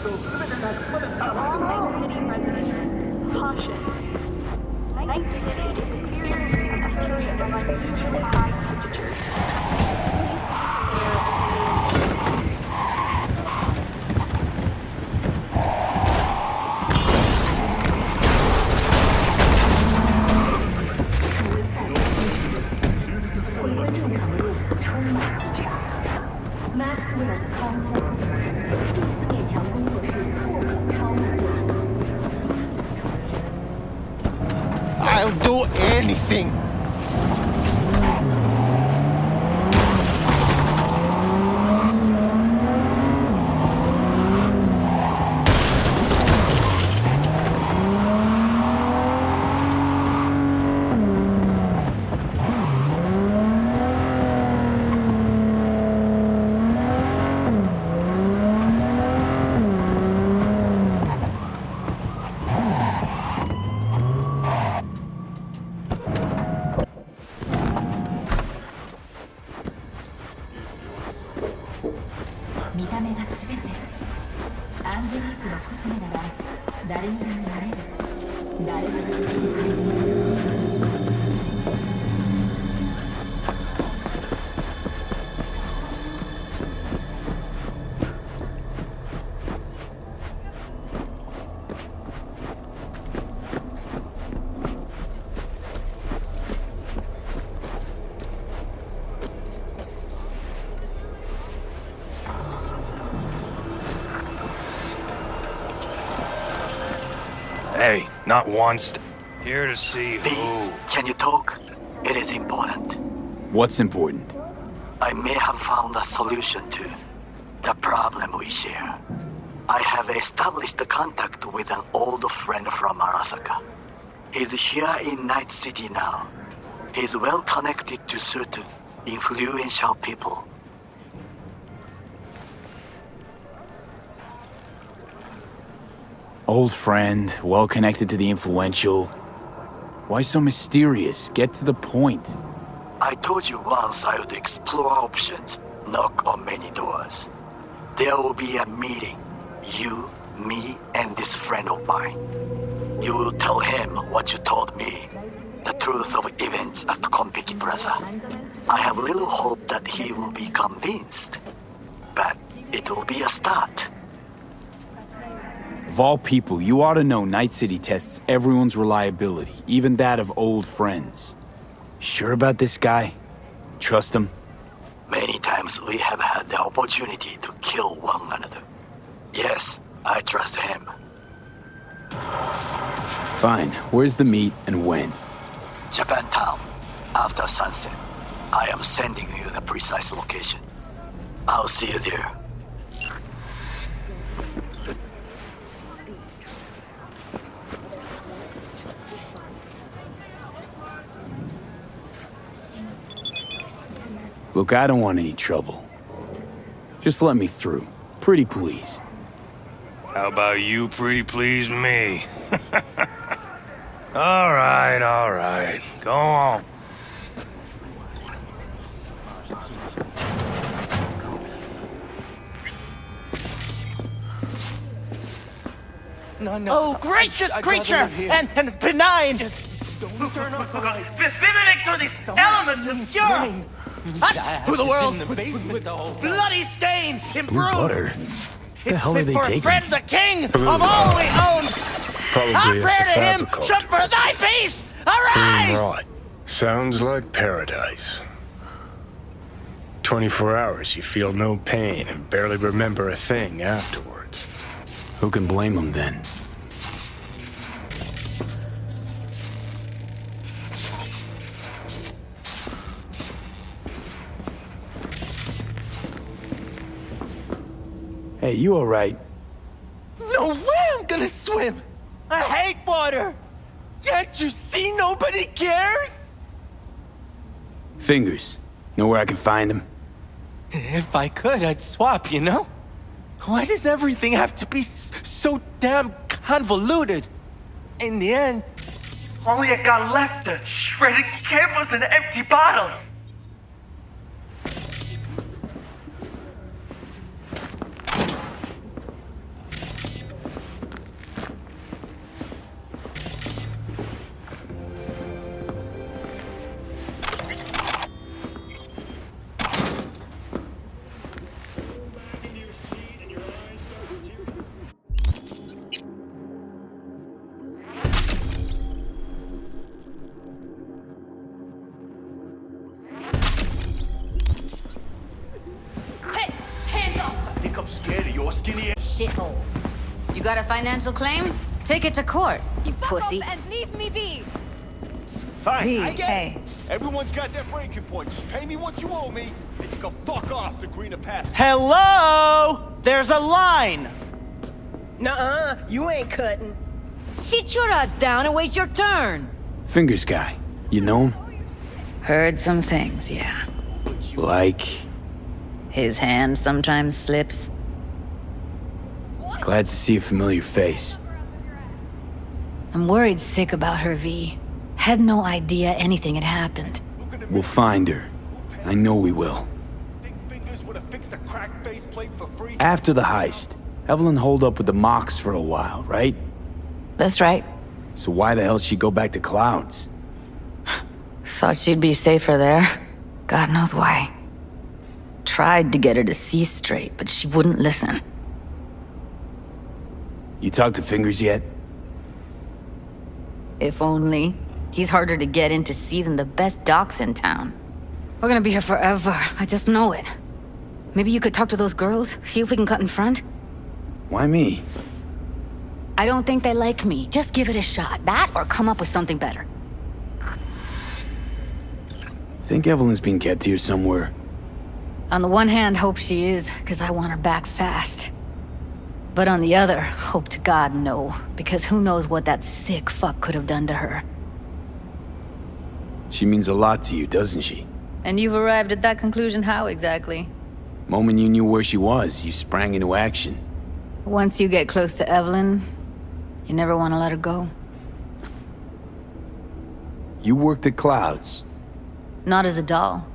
All Night City residents, caution. Night City is experiencing a period of unusually high temperatures. I'll do anything. Hey, not once. Here to see B, who. can you talk? It is important. What's important? I may have found a solution to the problem we share. I have established a contact with an old friend from Arasaka. He's here in Night City now. He's well connected to certain influential people. Old friend, well connected to the influential. Why so mysterious? Get to the point. I told you once I would explore options, knock on many doors. There will be a meeting. You, me, and this friend of mine. You will tell him what you told me. The truth of events at Konpeki Plaza. I have little hope that he will be convinced. But it will be a start. Of all people, you ought to know Night City tests everyone's reliability, even that of old friends. Sure about this guy? Trust him? Many times we have had the opportunity to kill one another. Yes, I trust him. Fine. Where's the meet and when? Japantown, after sunset. I am sending you the precise location. I'll see you there. Look, I don't want any trouble. Just let me through. Pretty please. How about you pretty please me? All right. Go on. No. Oh, gracious creature! And benign! Befitting to this element of pure! Who the world? Bloody stain! Blue Improved! butter? What the hell are they For a taking? friend, the king of all we own! Probably Our a prayer to him Cyberpunk. should for thy peace arise! Right. Sounds like paradise. 24 hours, you feel no pain and barely remember a thing afterwards. Who can blame them then? Hey, you alright? No way I'm gonna swim! I hate water! Can't you see nobody cares? Fingers. Know where I can find him? If I could, I'd swap, you know? Why does everything have to be so damn convoluted? In the end, All you got left are shredded cables and empty bottles! shithole. You got a financial claim? Take it to court, you pussy. and leave me be. Fine, V, I get hey. it. Everyone's got their breaking point. Just pay me what you owe me, and you can fuck off to greener pastures. Hello? There's a line. Nuh-uh, you ain't cutting. Sit your ass down and wait your turn. Fingers guy. You know him? Heard some things, yeah. Like... His hand sometimes slips. Glad to see a familiar face. I'm worried sick about her, V. Had no idea anything had happened. We'll find her. I know we will. Fingers would have fixed a cracked faceplate for free. After the heist, Evelyn holed up with the Mox for a while, right? That's right. So why the hell she go back to Clouds? Thought she'd be safer there. God knows why. Tried to get her to see straight, but she wouldn't listen. You talked to Fingers yet? If only. He's harder to get in to see than the best docs in town. We're gonna be here forever. I just know it. Maybe you could talk to those girls, see if we can cut in front? Why me? I don't think they like me. Just give it a shot. That or come up with something better. Think Evelyn's being kept here somewhere. On the one hand, hope she is, because I want her back fast. But on the other, hope to God no, because who knows what that sick fuck could have done to her. She means a lot to you, doesn't she? And you've arrived at that conclusion how exactly? Moment you knew where she was, you sprang into action. Once you get close to Evelyn, you never want to let her go. You worked at Clouds. Not as a doll.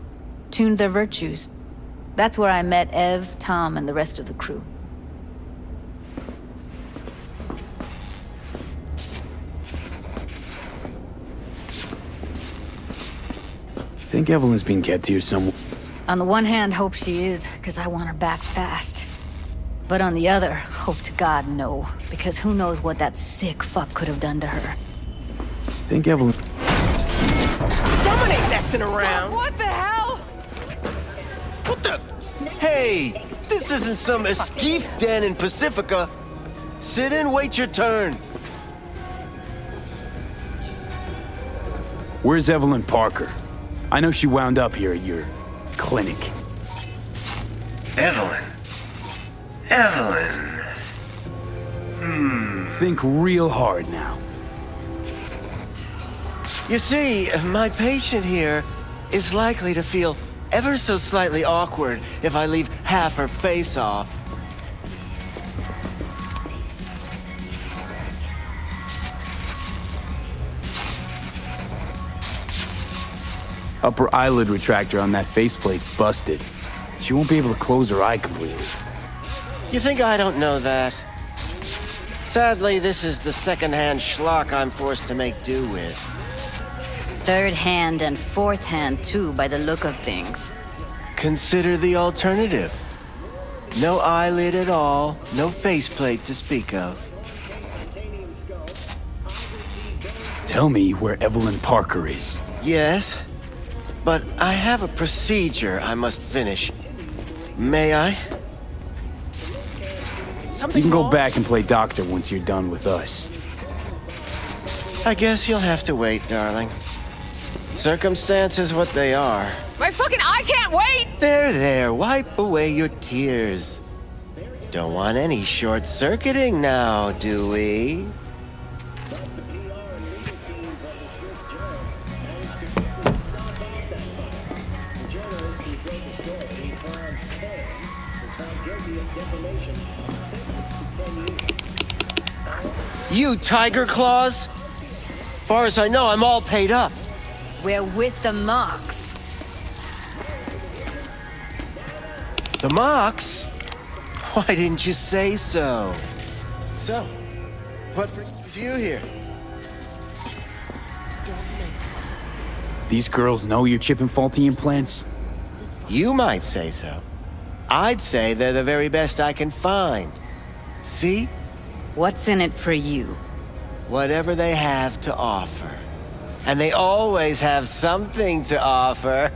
Tuned their virtues. That's where I met Ev, Tom, and the rest of the crew. Think Evelyn's being kept here somewhere. On the one hand, hope she is, because I want her back fast. But on the other, hope to God no, because who knows what that sick fuck could have done to her. Think Evelyn... Someone ain't messing around. What the hell? What the? Hey, this isn't some escape den in Pacifica. Sit and wait your turn. Where's Evelyn Parker? I know she wound up here at your... clinic. Evelyn. Think real hard now. You see, my patient here is likely to feel ever so slightly awkward if I leave half her face off. Upper eyelid retractor on that faceplate's busted. She won't be able to close her eye completely. You think I don't know that? Sadly, this is the second-hand schlock I'm forced to make do with. Third hand and fourth hand too, by the look of things. Consider the alternative. No eyelid at all, no faceplate to speak of. Tell me where Evelyn Parker is. Yes, but I have a procedure I must finish. May I? You can go back and play doctor once you're done with us. I guess you'll have to wait, darling. Circumstances what they are. My fucking eye can't wait! There, wipe away your tears. Don't want any short-circuiting now, do we? You tiger claws? Far as I know, I'm all paid up. We're with the Mox. The Mox? Why didn't you say so? So, what brings you here? These girls know you're chipping faulty implants? You might say so. I'd say they're the very best I can find. See? What's in it for you? Whatever they have to offer. And they always have something to offer.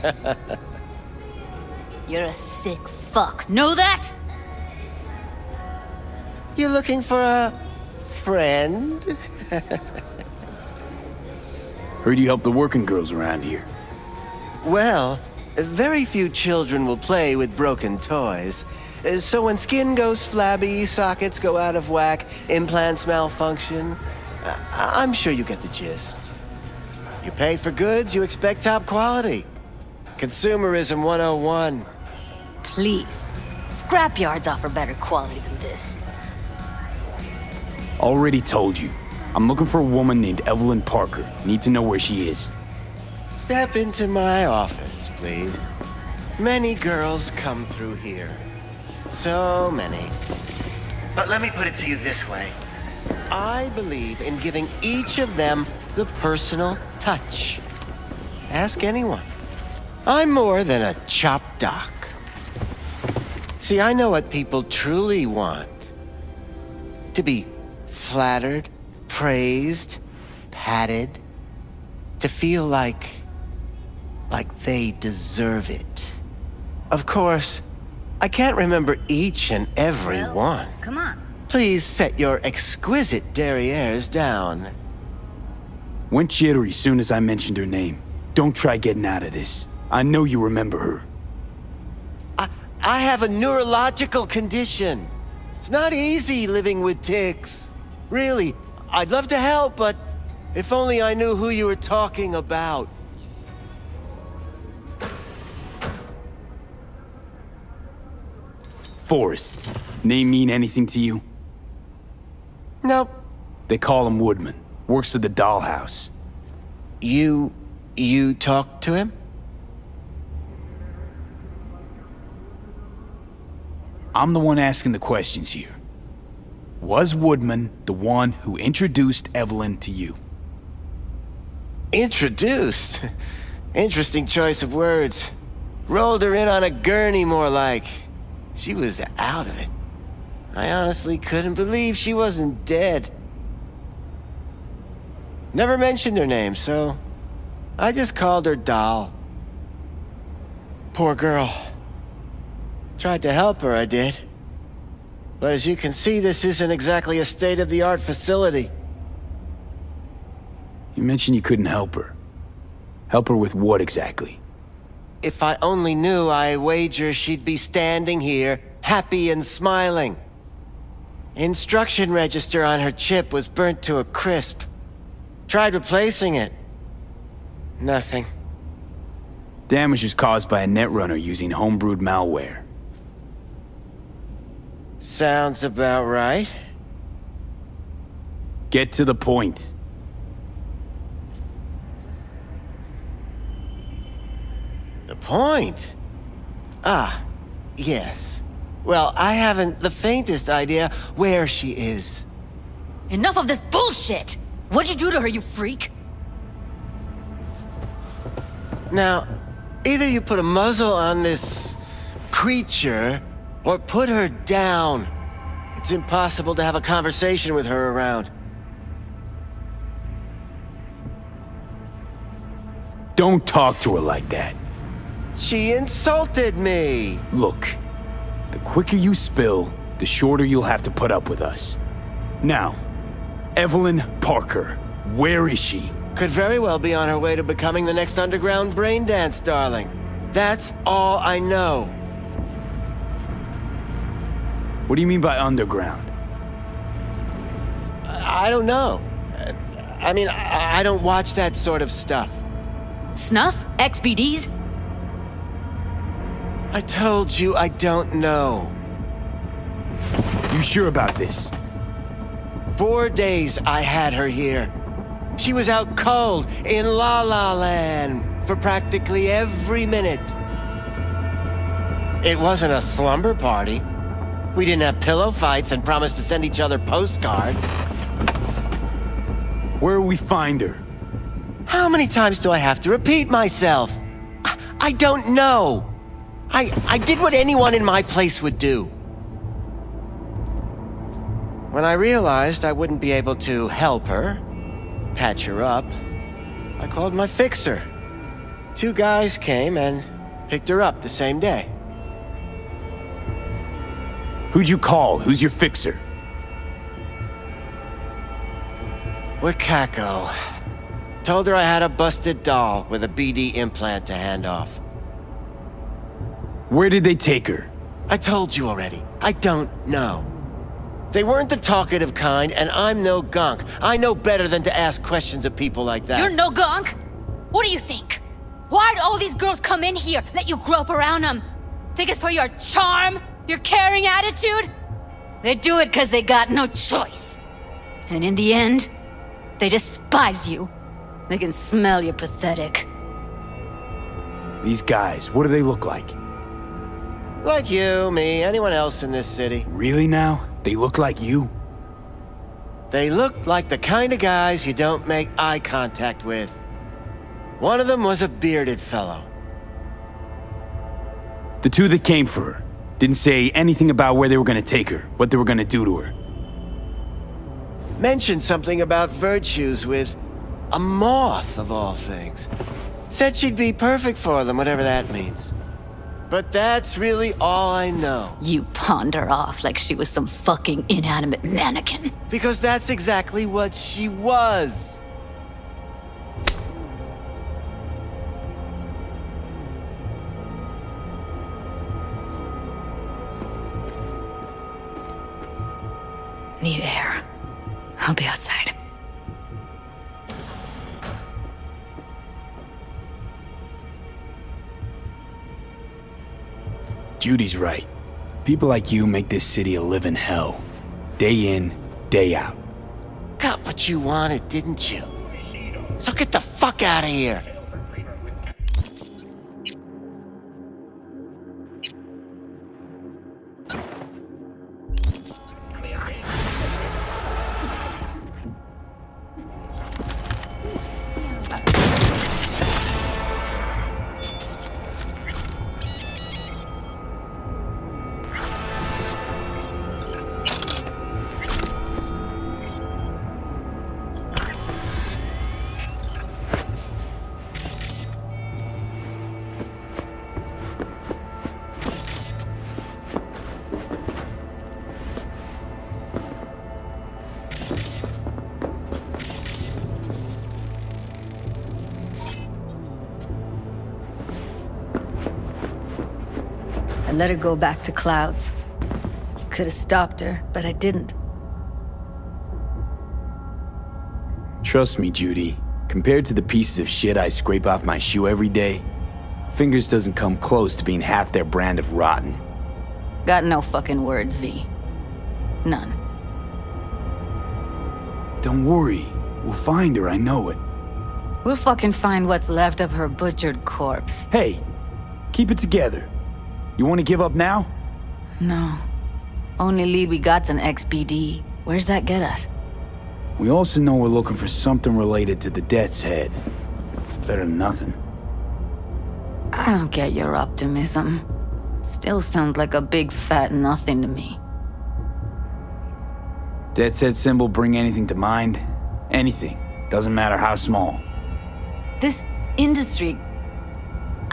You're a sick fuck. Know that? You looking for a friend? Heard you help the working girls around here. Well, very few children will play with broken toys. So when skin goes flabby, sockets go out of whack, implants malfunction, I'm sure you get the gist. You pay for goods, you expect top quality. Consumerism 101. Please. Scrapyards offer better quality than this. Already told you. I'm looking for a woman named Evelyn Parker. Need to know where she is. Step into my office, please. Many girls come through here. So many. But let me put it to you this way. I believe in giving each of them the personal touch. Ask anyone. I'm more than a chop doc. See, I know what people truly want. To be flattered, praised, patted. To feel like they deserve it. Of course, I can't remember each and every one. Come on. Please set your exquisite derrieres down. Went jittery soon as I mentioned her name. Don't try getting out of this. I know you remember her. I have a neurological condition. It's not easy living with tics. Really, I'd love to help, but if only I knew who you were talking about. Forrest. Name mean anything to you? Nope. They call him Woodman. Works at the dollhouse. You talked to him? I'm the one asking the questions here. Was Woodman the one who introduced Evelyn to you? Introduced? Interesting choice of words. Rolled her in on a gurney, more like. She was out of it. I honestly couldn't believe she wasn't dead. Never mentioned her name, so I just called her Doll. Poor girl. Tried to help her, I did. But as you can see, this isn't exactly a state-of-the-art facility. You mentioned you couldn't help her. Help her with what exactly? If I only knew, I wager she'd be standing here, happy and smiling. Instruction register on her chip was burnt to a crisp. Tried replacing it. Nothing. Damage was caused by a netrunner using homebrewed malware. Sounds about right. Get to the point. The point? Ah, yes. Well, I haven't the faintest idea where she is. Enough of this bullshit! What'd you do to her, you freak? Now, either you put a muzzle on this creature, or put her down. It's impossible to have a conversation with her around. Don't talk to her like that. She insulted me! Look, the quicker you spill, the shorter you'll have to put up with us. Now, Evelyn Parker, where is she? Could very well be on her way to becoming the next underground braindance darling. That's all I know. What do you mean by underground? I don't know. I mean, I don't watch that sort of stuff. Snuff? XBDs? I told you I don't know. You sure about this? 4 days I had her here. She was out cold in La La Land for practically every minute. It wasn't a slumber party. We didn't have pillow fights and promised to send each other postcards. Where will we find her? How many times do I have to repeat myself? I don't know. I did what anyone in my place would do. When I realized I wouldn't be able to help her, patch her up, I called my fixer. 2 guys came and picked her up the same day. Who'd you call? Who's your fixer? with Kako. Told her I had a busted doll with a BD implant to hand off. Where did they take her? I told you already. I don't know. They weren't the talkative kind, and I'm no gonk. I know better than to ask questions of people like that. You're no gonk? What do you think? Why'd all these girls come in here, let you grope around them? Think it's for your charm? Your caring attitude? They do it because they got no choice. And in the end, they despise you. They can smell you're pathetic. These guys, what do they look like? Like you, me, anyone else in this city. Really now? They look like you? They look like the kind of guys you don't make eye contact with. One of them was a bearded fellow. The two that came for her didn't say anything about where they were gonna take her, what they were gonna do to her. Mentioned something about virtues with a moth, of all things. Said she'd be perfect for them, whatever that means. But that's really all I know. You pawned her off like she was some fucking inanimate mannequin. Because that's exactly what she was. Need air. I'll be outside. Judy's right. People like you make this city a living hell. Day in, day out. Got what you wanted, didn't you? So get the fuck out of here. I let her go back to Clouds. Could have stopped her, but I didn't. Trust me, Judy. Compared to the pieces of shit I scrape off my shoe every day, Fingers doesn't come close to being half their brand of rotten. Got no fucking words, V. None. Don't worry. We'll find her, I know it. We'll fucking find what's left of her butchered corpse. Hey, keep it together. You want to give up now? No. Only lead we got's an XBD. Where's that get us? We also know we're looking for something related to the Death's Head. It's better than nothing. I don't get your optimism. Still sounds like a big fat nothing to me. Death's Head symbol bring anything to mind? Anything. Doesn't matter how small. This industry...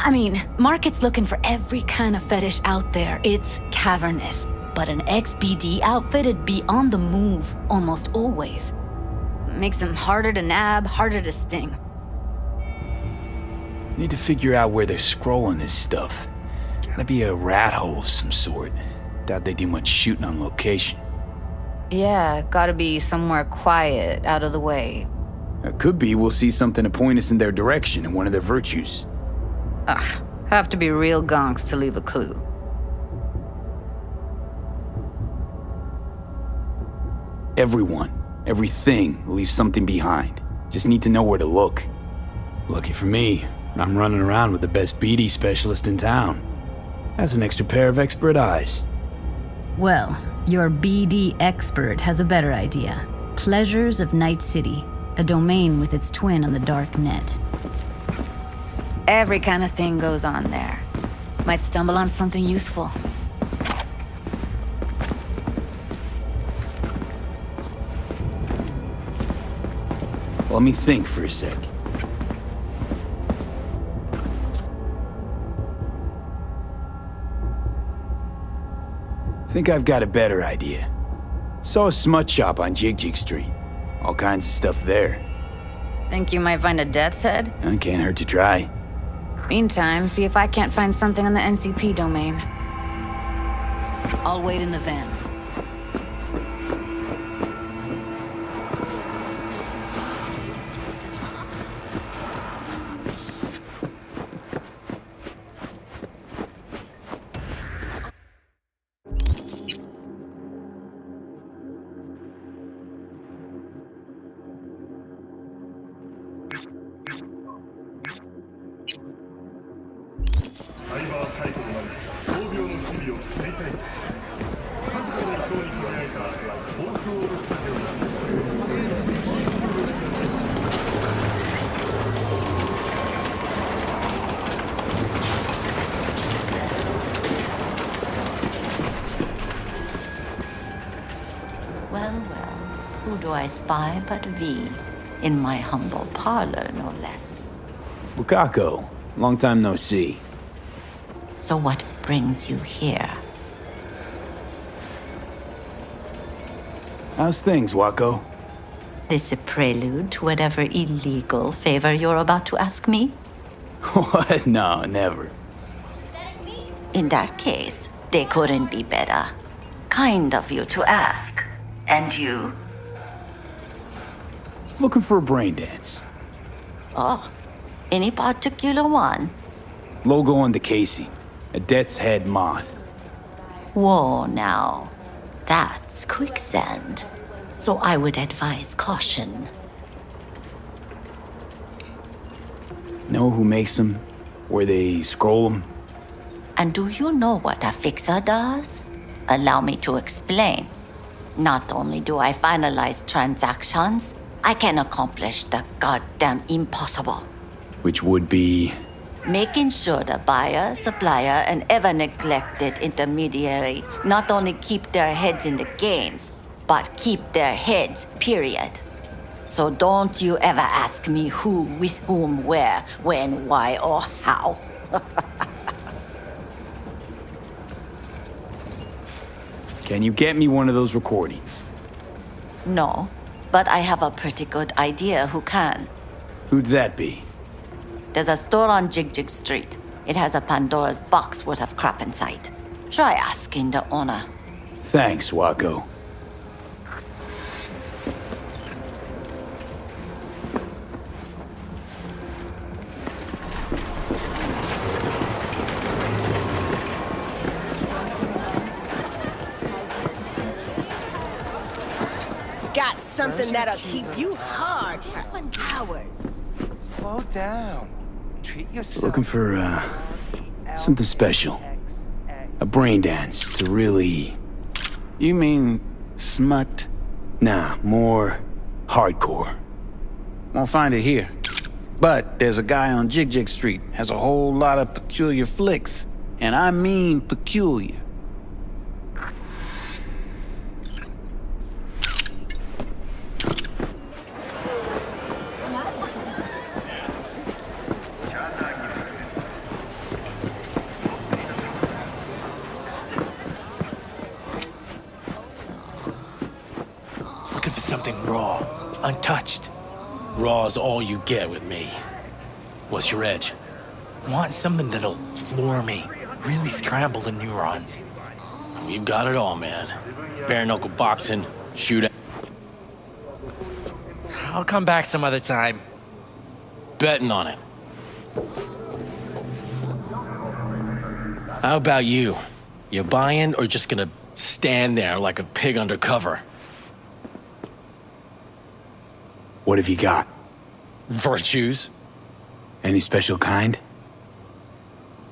I mean, market's looking for every kind of fetish out there. It's cavernous. But an XBD outfit'd be on the move almost always. Makes them harder to nab, harder to sting. Need to figure out where they're scrolling this stuff. Gotta be a rat hole of some sort. Doubt they do much shooting on location. Yeah, gotta be somewhere quiet, out of the way. It could be we'll see something to point us in their direction in one of their virtues. Ugh, have to be real gonks to leave a clue. Everyone, everything leaves something behind. Just need to know where to look. Lucky for me, I'm running around with the best BD specialist in town. Has an extra pair of expert eyes. Well, your BD expert has a better idea. Pleasures of Night City, a domain with its twin on the dark net. Every kind of thing goes on there. Might stumble on something useful. Let me think for a sec. Think I've got a better idea. Saw a smut shop on Jig Street. All kinds of stuff there. Think you might find a death's head? Can't hurt to try. Meantime, see if I can't find something on the NCP domain. I'll wait in the van. Well, who do I spy but V? In my humble parlor, no less. Wakako, long time no see. So what brings you here? How's things, Wako? This a prelude to whatever illegal favor you're about to ask me? What? No, never. In that case, they couldn't be better. Kind of you to ask. And you? Looking for a brain dance. Oh, any particular one? Logo on the casing. A death's head moth. Whoa, now. That's quicksand. So I would advise caution. Know who makes them? Where they scroll them? And do you know what a fixer does? Allow me to explain. Not only do I finalize transactions, I can accomplish the goddamn impossible. Which would be... Making sure the buyer, supplier, and ever neglected intermediary not only keep their heads in the games, but keep their heads, period. So don't you ever ask me who, with whom, where, when, why, or how. Can you get me one of those recordings? No, but I have a pretty good idea who can. Who'd that be? There's a store on Jig Street. It has a Pandora's box worth of crap inside. Try asking the owner. Thanks, Wako. Got something that'll keep you hard for hours. Slow down. Treat yourself. Looking for, something special. A brain dance to really... You mean smut? Nah, more hardcore. Won't find it here. But there's a guy on Jig Street, has a whole lot of peculiar flicks. And I mean peculiar. Looking for something raw, untouched. Raw's all you get with me. What's your edge? Want something that'll floor me, really scramble the neurons. We've got it all, man. Bare knuckle boxing, shootout. I'll come back some other time. Betting on it. How about you? You buying or just gonna stand there like a pig undercover? What have you got? Virtues? Any special kind?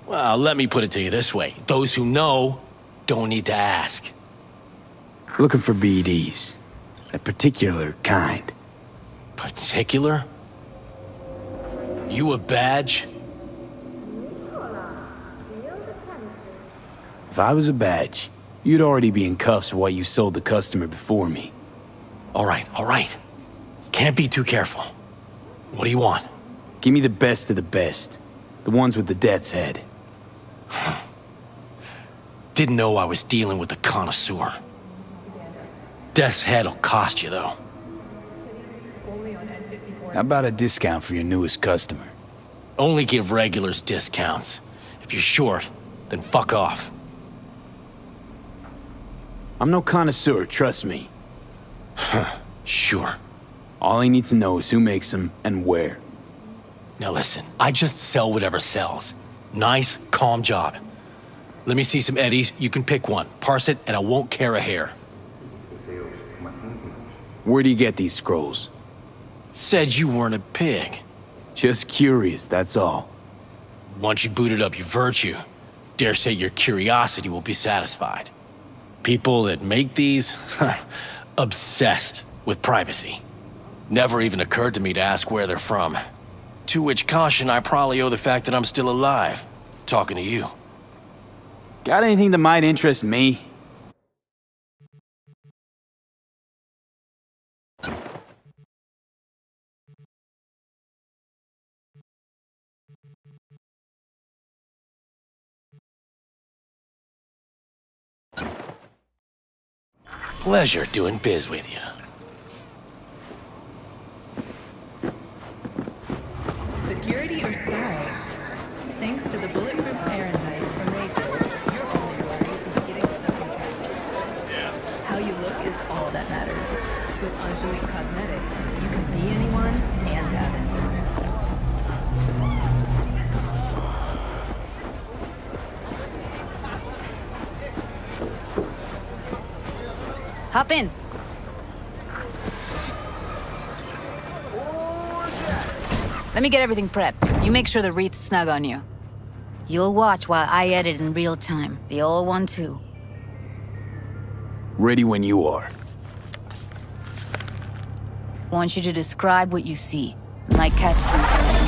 Well, let me put it to you this way. Those who know don't need to ask. Looking for BDs. A particular kind. Particular? You a badge? If I was a badge, you'd already be in cuffs for what you sold the customer before me. All right. Can't be too careful. What do you want? Give me the best of the best. The ones with the death's head. Didn't know I was dealing with a connoisseur. Death's head'll cost you, though. How about a discount for your newest customer? Only give regulars discounts. If you're short, then fuck off. I'm no connoisseur, trust me. Sure. All I need to know is who makes them and where. Now listen, I just sell whatever sells. Nice, calm job. Let me see some eddies, you can pick one, parse it, and I won't care a hair. Where do you get these scrolls? Said you weren't a pig. Just curious, that's all. Once you booted up your virtue, dare say your curiosity will be satisfied. People that make these, obsessed with privacy. Never even occurred to me to ask where they're from. To which caution I probably owe the fact that I'm still alive, talking to you. Got anything that might interest me? Pleasure doing biz with you. Security or style? Thanks to the bulletproof Fahrenheit from Rachel, your only worry is getting stuff in traffic. Yeah. How you look is all that matters. With Angelique Cosmetics, you can be anyone and have it. Hop in. Let me get everything prepped. You make sure the wreath's snug on you. You'll watch while I edit in real time. The old one, too. Ready when you are. Want you to describe what you see. Might catch something.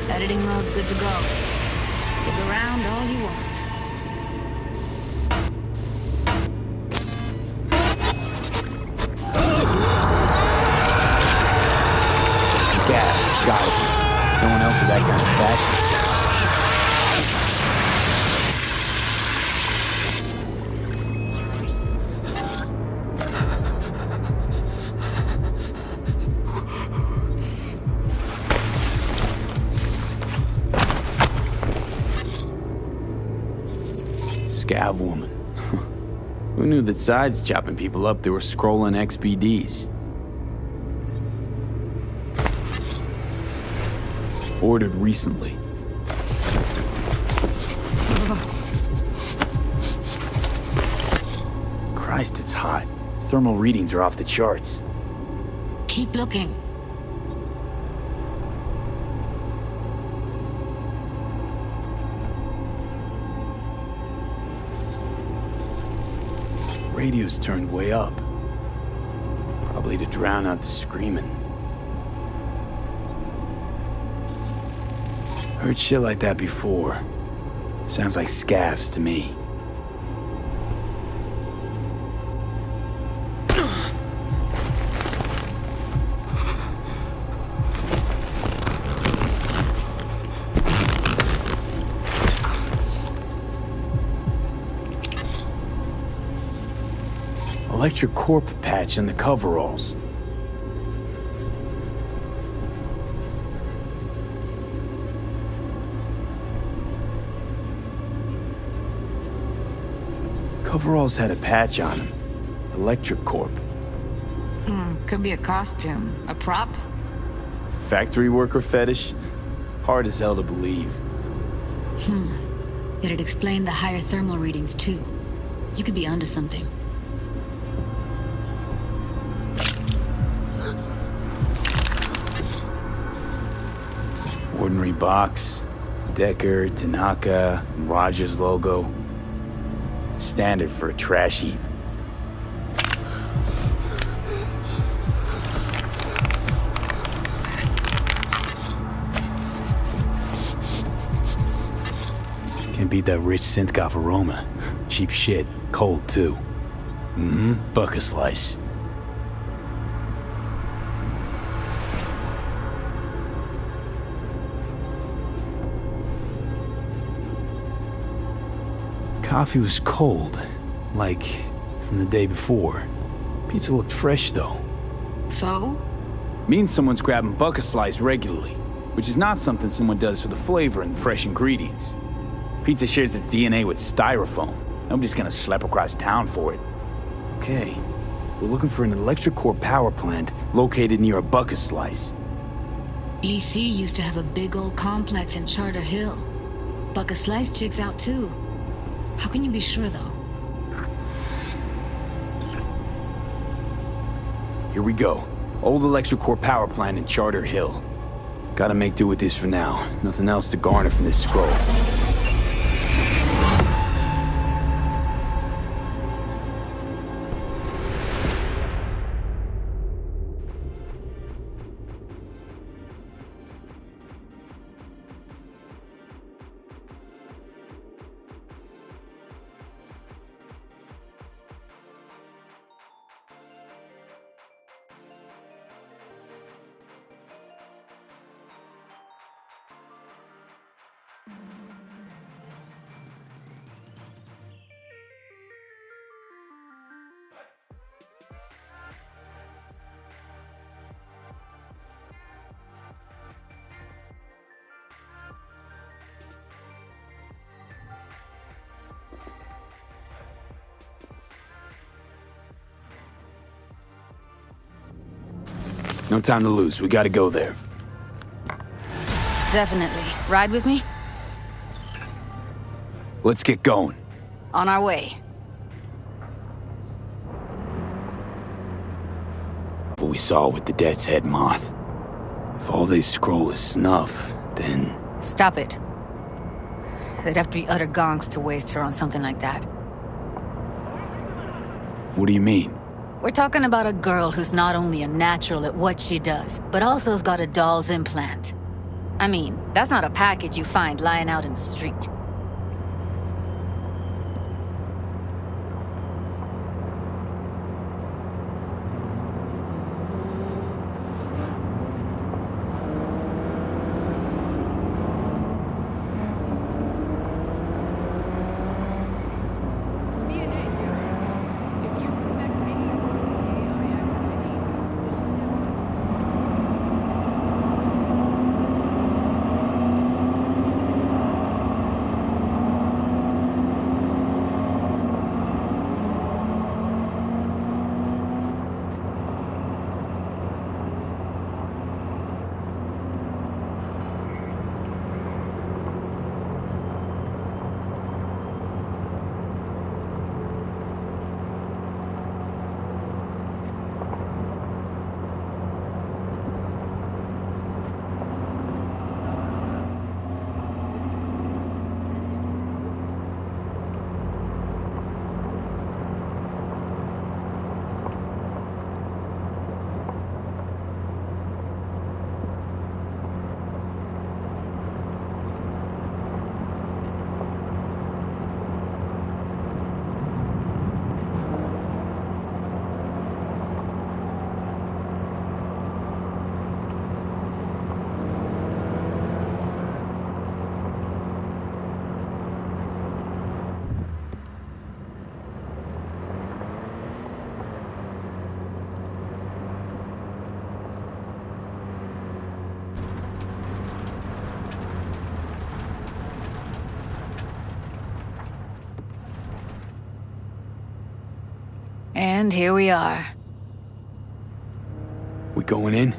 Editing mode's good to go. Stick around all you want. Scat, got it. No one else with that kind of fashion sense. Scav woman. Who knew that sides chopping people up, they were scrolling XBDs? Ordered recently. Christ, it's hot. Thermal readings are off the charts. Keep looking. Radio's turned way up. Probably to drown out the screaming. Heard shit like that before. Sounds like scavs to me. Electric Corp patch in the coveralls. Coveralls had a patch on them. Electric Corp. Could be a costume. A prop? Factory worker fetish? Hard as hell to believe. It'd explain the higher thermal readings, too. You could be onto something. Ordinary box. Decker, Tanaka, and Rogers logo. Standard for a trash heap. Can't beat that rich synth-goth aroma. Cheap shit. Cold, too. Bucket slice. Coffee was cold, like from the day before. Pizza looked fresh, though. So? Means someone's grabbing bucket slice regularly, which is not something someone does for the flavor and fresh ingredients. Pizza shares its DNA with styrofoam. Nobody's gonna schlep across town for it. Okay, we're looking for an electric core power plant located near a bucket slice. EC used to have a big old complex in Charter Hill. Bucket Slice checks out, too. How can you be sure, though? Here we go. Old electric core power plant in Charter Hill. Gotta make do with this for now. Nothing else to garner from this scroll. No time to lose. We gotta go there. Definitely. Ride with me? Let's get going. On our way. What we saw with the Death's Head moth. If all they scroll is snuff, then... Stop it. They'd have to be utter gonks to waste her on something like that. What do you mean? We're talking about a girl who's not only a natural at what she does, but also has got a doll's implant. I mean, that's not a package you find lying out in the street. And here we are. We going in?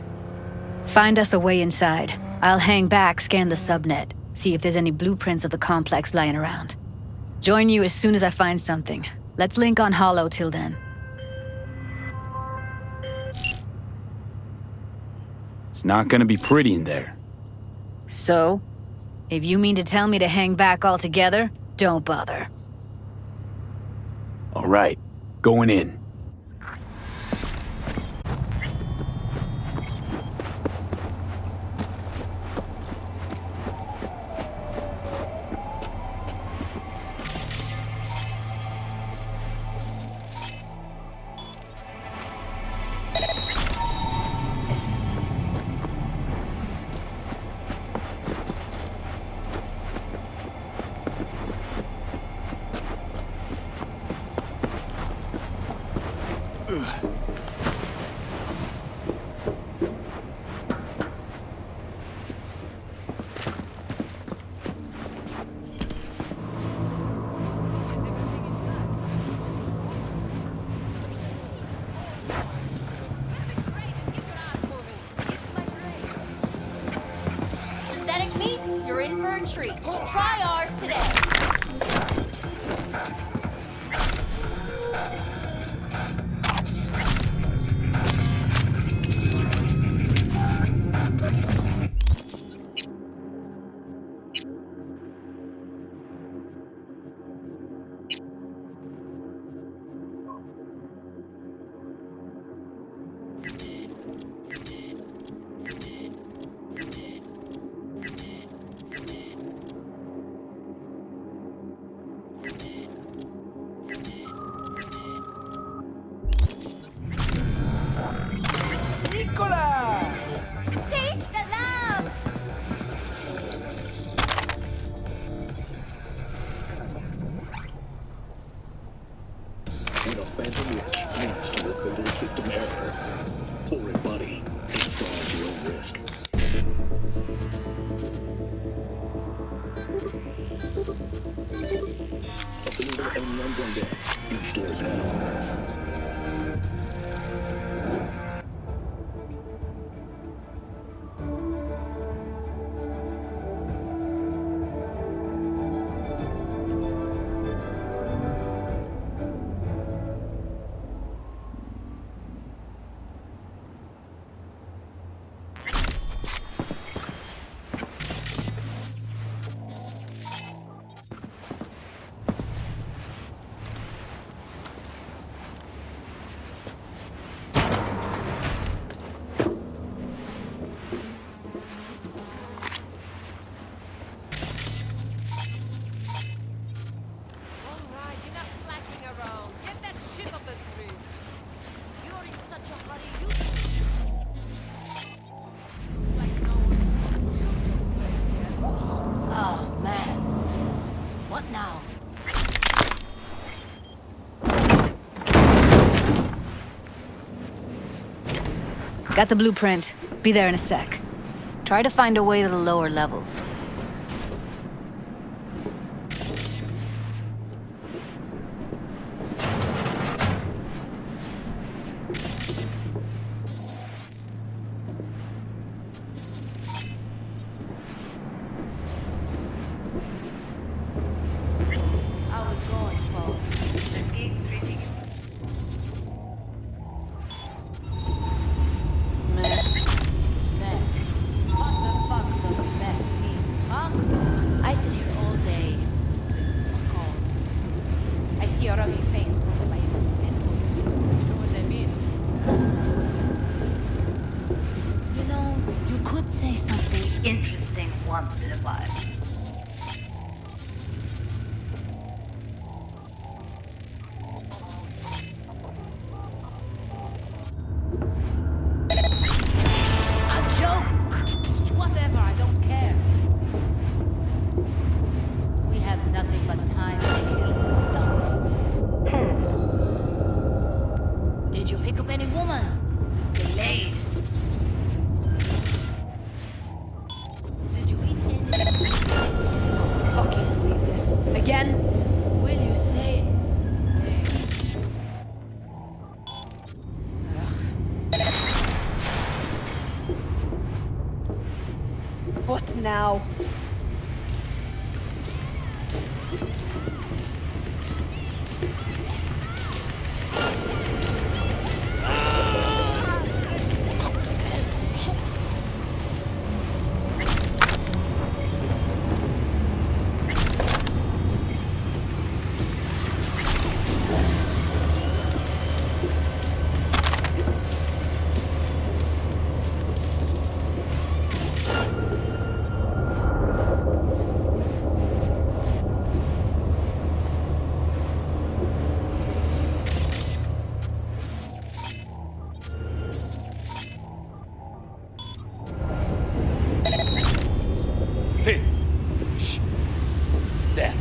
Find us a way inside. I'll hang back, scan the subnet, see if there's any blueprints of the complex lying around. Join you as soon as I find something. Let's link on Hollow till then. It's not gonna be pretty in there. So? If you mean to tell me to hang back altogether, don't bother. All right, going in. Synthetic meat, you're in for a treat. Try ours today. Taste the love! When a phantom witch needs to look under the system error, pour it, buddy. Install at your own risk. Up and runs on deck. Each door is now. Oh, man. What now? Got the blueprint. Be there in a sec. Try to find a way to the lower levels. I sit here all day. Fuck all. I see your ugly face over my headphones. You know what I mean? You know, you could say something interesting once in a while. A joke! Whatever, I don't care. We have nothing but time to kill this stuff. Did you pick up any woman? Delayed. Did you eat any? Fucking believe this. Again? Will you say now. Hey. Shh. There.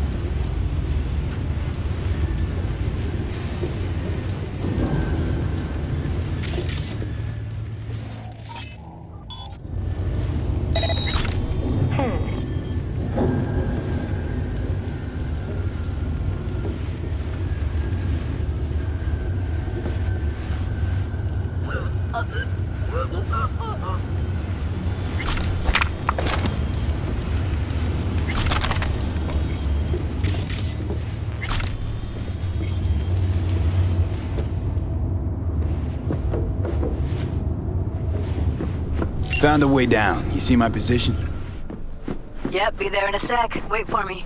Found a way down. You see my position? Yep, be there in a sec. Wait for me.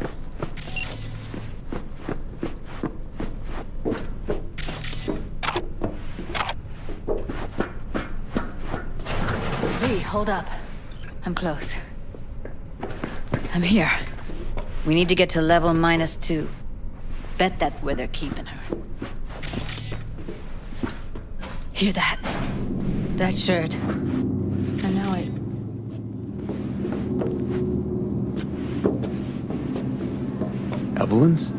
Hey, hold up. I'm close. I'm here. We need to get to level -2. Bet that's where they're keeping her. Hear that? That shirt. I know it. Evelyn's?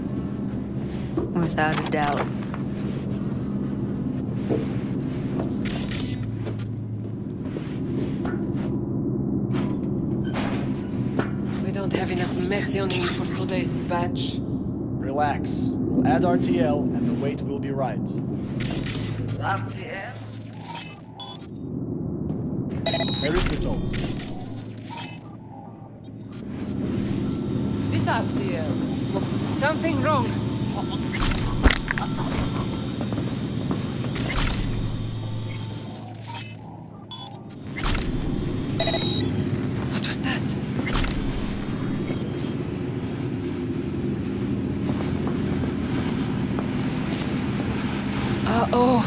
Without a doubt. We don't have enough medicine for today's batch. Relax. We'll add RTL and the weight will be right. RTL? Erythritol. This RTL. Something wrong. What was that? Uh-oh.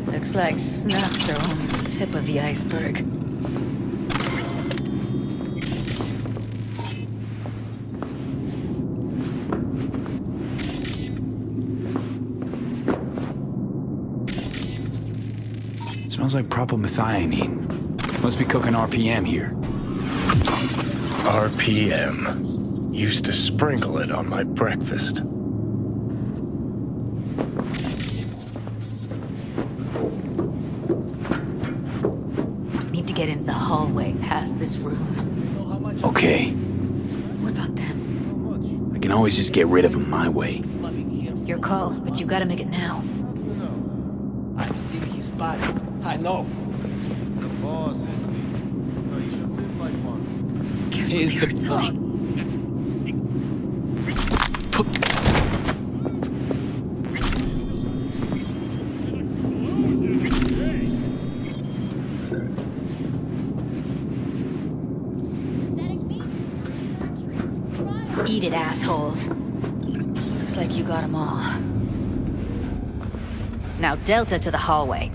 Looks like snuffs are only the tip of the iceberg. Smells like propylmethionine. Must be cooking RPM here. RPM. Used to sprinkle it on my breakfast. Need to get into the hallway past this room. Okay. What about them? I can always just get rid of them my way. Slumming here Your call, but you gotta make it now. I've seen his body. I know. The boss, isn't he? No, you should live like one. He's the boss. Eat it, assholes. Looks like you got them all. Now Delta to the hallway.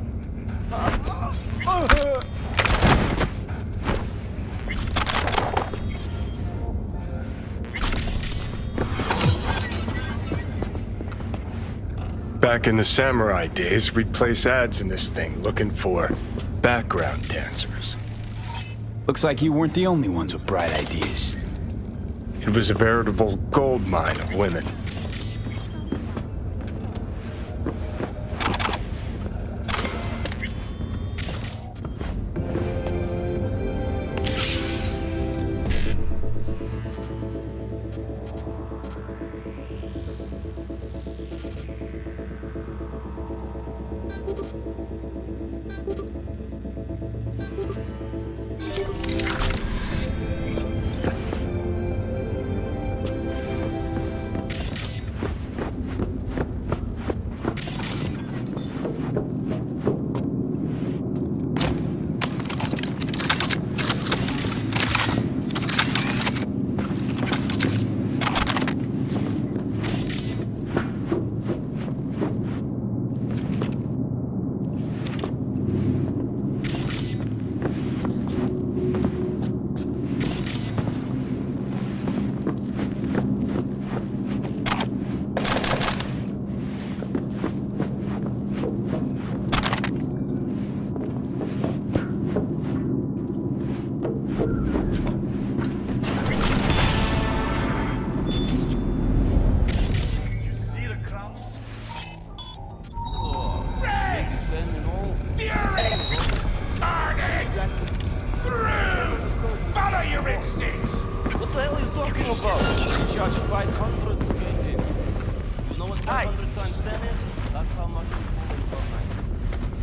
Back in the samurai days, we'd place ads in this thing looking for background dancers. Looks like you weren't the only ones with bright ideas. It was a veritable gold mine of women.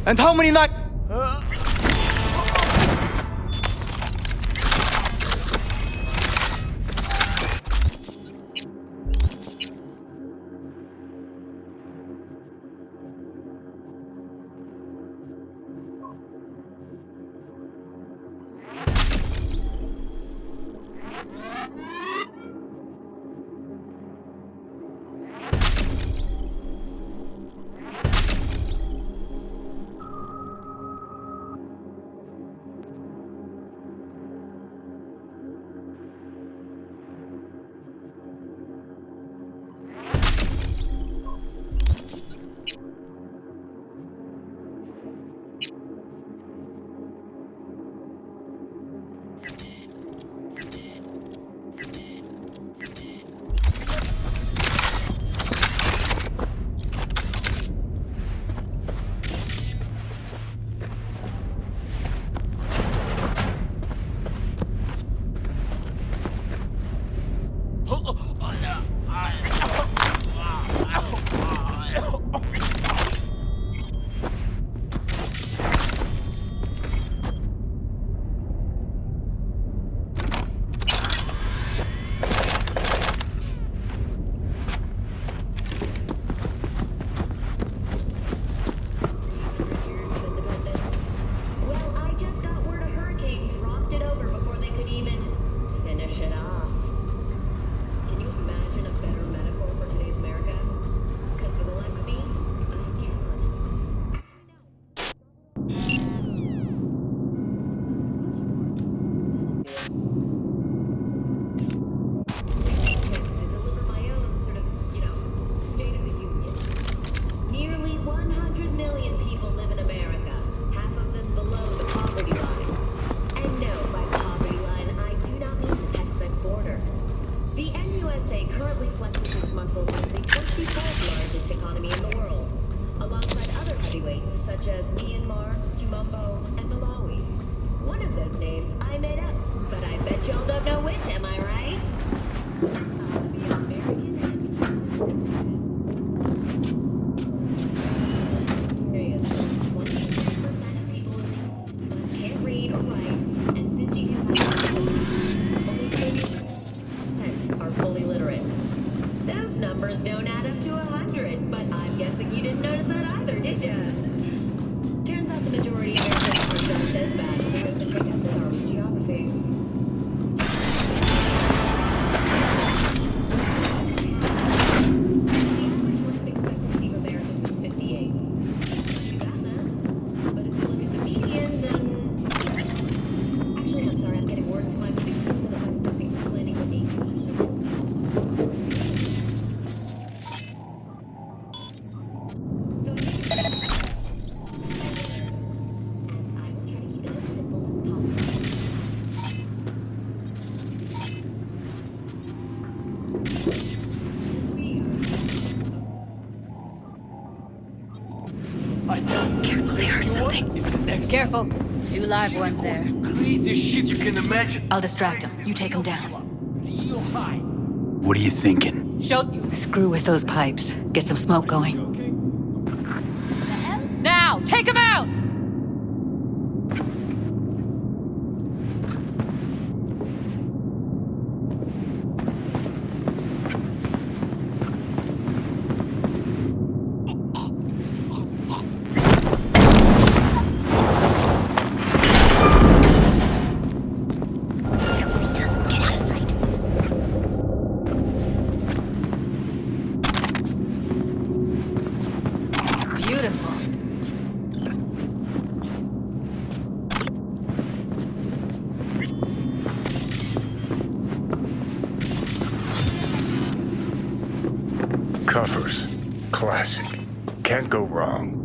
And how many nights? moving. Careful. 2 live ones there. Craziest shit you can imagine. I'll distract him. You take him down. What are you thinking? Screw with those pipes. Get some smoke going. Now! Take him out! Covers. Classic. Can't go wrong.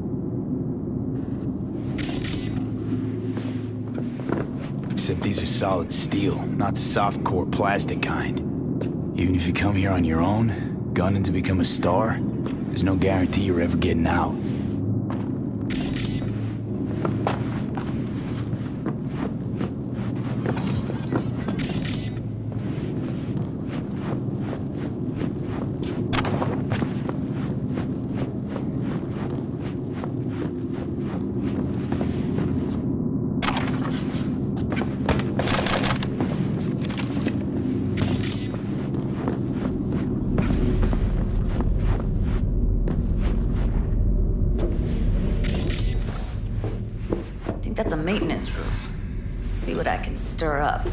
Except these are solid steel, not the soft-core plastic kind. Even if you come here on your own, gunning to become a star, there's no guarantee you're ever getting out. That's a maintenance room. See what I can stir up.